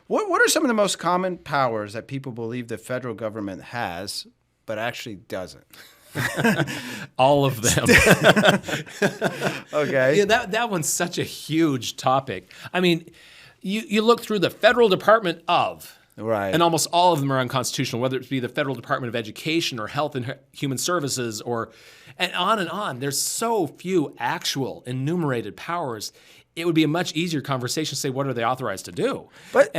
What are some of the most common powers that people believe the federal government has, but actually doesn't? All of them. Okay. Yeah, that one's such a huge topic. I mean, you look through the Federal Department of, Right. and almost all of them are unconstitutional, whether it be the Federal Department of Education or Health and Human Services and on and on. There's so few actual enumerated powers. It would be a much easier conversation to say, what are they authorized to do? But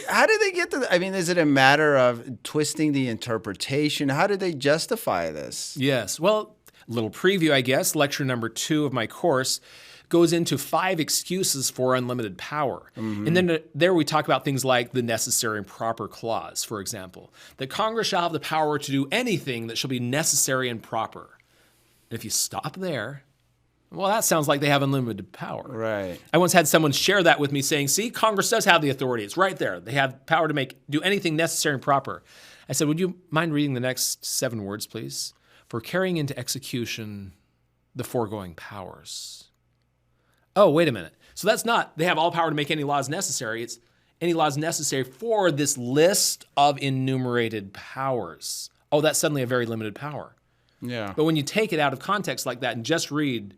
how did they get to I mean, is it a matter of twisting the interpretation? How did they justify this? Yes. Well, a little preview, I guess. Lecture number 2 of my course goes into 5 excuses for unlimited power. And then there we talk about things like the necessary and proper clause, for example, that Congress shall have the power to do anything that shall be necessary and proper. And if you stop there, well, that sounds like they have unlimited power. Right. I once had someone share that with me saying, see, Congress does have the authority. It's right there. They have power to do anything necessary and proper. I said, would you mind reading the next 7 words, please? For carrying into execution the foregoing powers. Oh, wait a minute. So that's not, they have all power to make any laws necessary. It's any laws necessary for this list of enumerated powers. Oh, that's suddenly a very limited power. Yeah. But when you take it out of context like that and just read,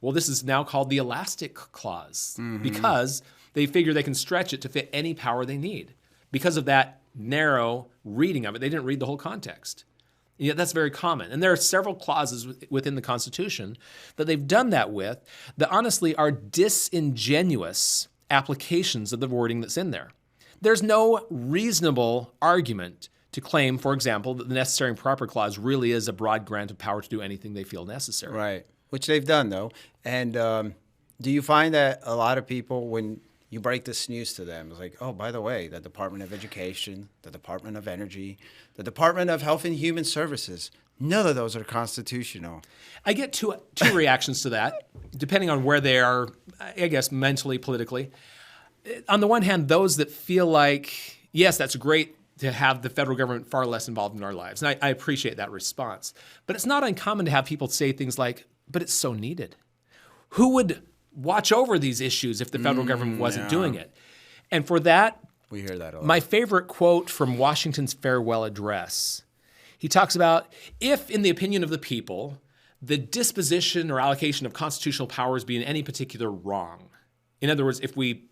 well, this is now called the elastic clause because they figure they can stretch it to fit any power they need. Because of that narrow reading of it, they didn't read the whole context. And yet that's very common. And there are several clauses within the Constitution that they've done that with that honestly are disingenuous applications of the wording that's in there. There's no reasonable argument to claim, for example, that the necessary and proper clause really is a broad grant of power to do anything they feel necessary. Right. Which they've done, though. And do you find that a lot of people, when you break this news to them, it's like, oh, by the way, the Department of Education, the Department of Energy, the Department of Health and Human Services, none of those are constitutional. I get two reactions to that, depending on where they are, I guess, mentally, politically. On the one hand, those that feel like, yes, that's great to have the federal government far less involved in our lives. And I appreciate that response. But it's not uncommon to have people say things like, but it's so needed. Who would watch over these issues if the federal government wasn't doing it? And for that, we hear that a lot. My favorite quote from Washington's farewell address, he talks about, if in the opinion of the people, the disposition or allocation of constitutional powers be in any particular wrong. In other words, if we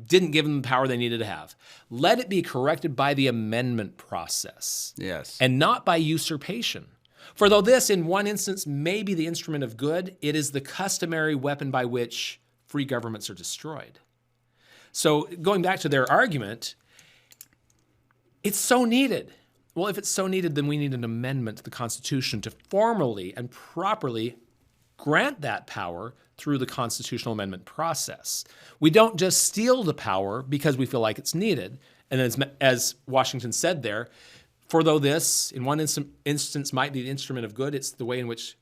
didn't give them the power they needed to have, let it be corrected by the amendment process. Yes. And not by usurpation. For though this, in one instance, may be the instrument of good, it is the customary weapon by which free governments are destroyed. So going back to their argument, it's so needed. Well, if it's so needed, then we need an amendment to the Constitution to formally and properly grant that power through the constitutional amendment process. We don't just steal the power because we feel like it's needed. And as Washington said there, for though this, in one instance, might be the instrument of good, it's the way in which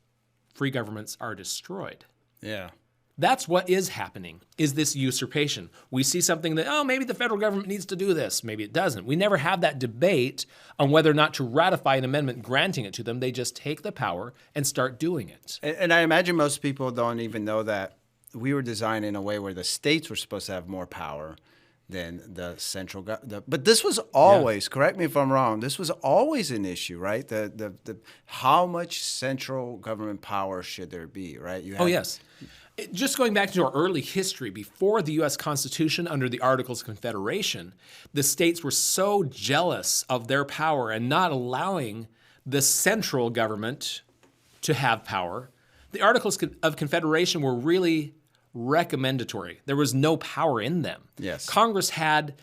free governments are destroyed. Yeah. That's what is happening, is this usurpation. We see something that, oh, maybe the federal government needs to do this. Maybe it doesn't. We never have that debate on whether or not to ratify an amendment granting it to them. They just take the power and start doing it. And I imagine most people don't even know that we were designed in a way where the states were supposed to have more power than the central government. But this was always, correct me if I'm wrong, this was always an issue, right? The how much central government power should there be, right? Yes. Just going back to our early history, before the U.S. Constitution, under the Articles of Confederation, the states were so jealous of their power and not allowing the central government to have power. The Articles of Confederation were really recommendatory. There was no power in them. Yes. Congress had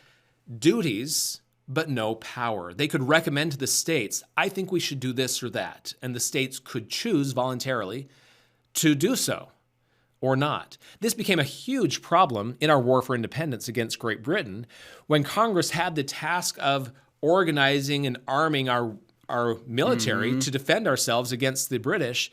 duties, but no power. They could recommend to the states, I think we should do this or that. And the states could choose voluntarily to do so or not. This became a huge problem in our war for independence against Great Britain when Congress had the task of organizing and arming our military to defend ourselves against the British.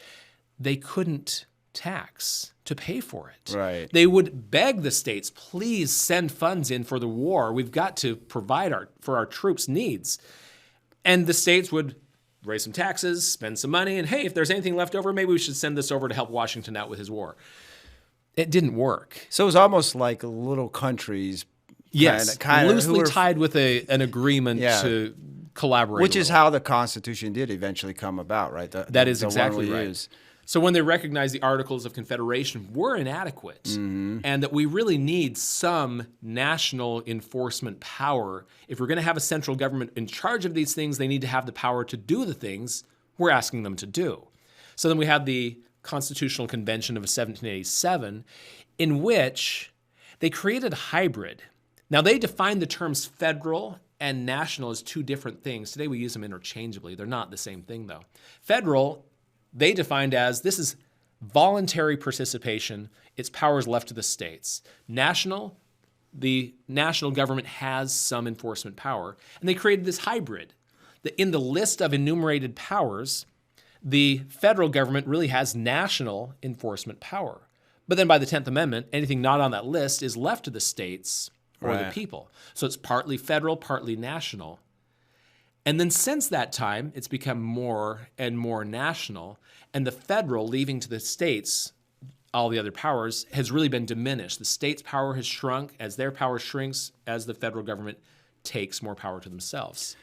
They couldn't tax to pay for it. Right. They would beg the states, please send funds in for the war. We've got to provide for our troops' needs. And the states would raise some taxes, spend some money, and hey, if there's anything left over, maybe we should send this over to help Washington out with his war. It didn't work. So it was almost like little countries Yes, kinda, loosely tied with an agreement Yeah. to collaborate. which a is little. how the Constitution did eventually come about, right? That is the one exactly we right. use. So when they recognized the Articles of Confederation were inadequate and that we really need some national enforcement power, if we're going to have a central government in charge of these things, they need to have the power to do the things we're asking them to do. So then we had the Constitutional Convention of 1787, in which they created a hybrid. Now, they defined the terms federal and national as two different things. Today we use them interchangeably. They're not the same thing, though. Federal, they defined as this is voluntary participation. Its powers left to the states. National, the national government has some enforcement power. And they created this hybrid. In the list of enumerated powers, the federal government really has national enforcement power. But then by the 10th Amendment, anything not on that list is left to the states or the Right. people. So it's partly federal, partly national. And then since that time, it's become more and more national, and the federal, leaving to the states all the other powers, has really been diminished. The states' power has shrunk as their power shrinks as the federal government takes more power to themselves.